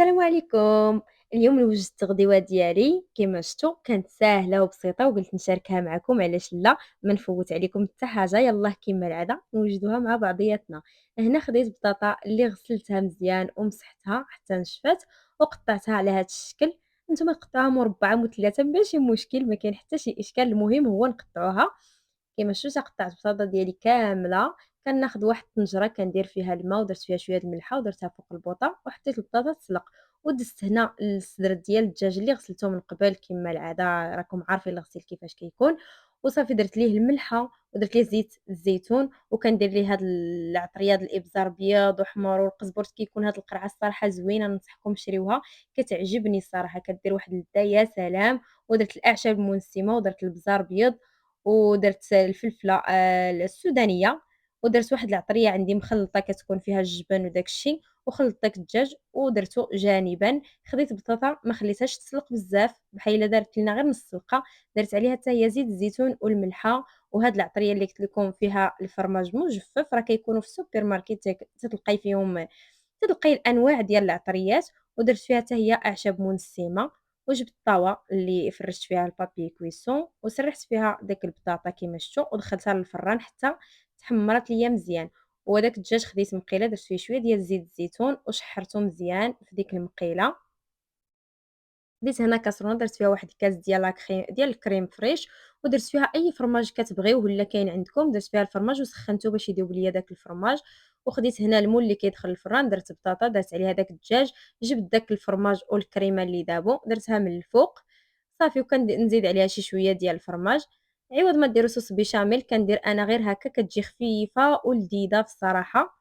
السلام عليكم. اليوم وجدت الغديوه ديالي كما شفتوا كانت ساهله وبسيطه وقلت نشاركها معكم، علاش لا؟ ما نفوت عليكم حتى حاجه. يلا كما العاده نوجدوها مع بعضياتنا. هنا خديت بطاطا اللي غسلتها مزيان ومسحتها حتى نشفت وقطعتها على هذا الشكل. نتوما تقطعوها مربعه مثلثه ماشي مشكل، ما كاين حتى شي اشكال، المهم هو نقطعوها كيما شفتوا. قطعت البطاطا ديالي كامله. كناخذ واحد الطنجره كندير فيها الماء ودرت فيها شويه د الملحه ودرتها فوق البوطه وحطيت البطاطا تسلق. ودزت هنا الصدر ديال الدجاج اللي غسلته من قبل كيما العاده، راكم عارفين الغسيل كيفاش كيكون. وصافي درت ليه الملحه ودرت ليه زيت الزيتون وكندير ليه هاد العطريه د الابزار بيض وحمر والقزبرت. كيكون هاد القرعه الصراحه زوينه، ننصحكم شريوها، كتعجبني الصراحه، كدير واحد اللذه يا سلام. ودرت الاعشاب المنسمه ودرت البزار بيض ودرت الفلفلة السودانية، ودرت واحد العطرية عندي مخلطة كتكون فيها الجبن وداك الشي، وخلطت داك الدجاج ودرتو جانبًا. خديت بطاطا ما خليتهاش تسلق بزاف، بحال إلا دارت لينا غير نص سلقة، درت عليها حتى هي زيت الزيتون والملحة. وهاد العطرية اللي قلت لكم فيها الفرماج مجفف راه كيكونوا في السوبر ماركت تتلقاي فيهم، تلقاي الأنواع ديال العطريات. ودرت فيها حتى هي أعشاب منسمة. وجبت الطاوة اللي فرشت فيها البابي كويسون وسرحت فيها داك البطاطا كيما شفتوا ودخلتها للفران حتى تحمرت ليا مزيان. وداك الدجاج خديت مقيله درت فيه شويه ديال زيت الزيتون وشحرته مزيان في ديك المقيله. خديت هنا كاسرونه درت فيها واحد الكاس ديال ديال الكريم فريش ودرت فيها اي فرماج كتبغيوه ولا كاين عندكم. درت فيها الفرماج وسخنته باش يذوب ليا داك الفرماج. وخديت هنا المول اللي كيدخل الفران، درت بطاطا درت عليها داك الدجاج، جبت داك الفرماج والكريمه اللي ذابوا درتها من الفوق صافي. نزيد عليها شي شويه ديال الفرماج. عوض ما ديروا صوص بيشاميل كندير انا غير هكا، كتجي خفيفه ولذيذه في الصراحه.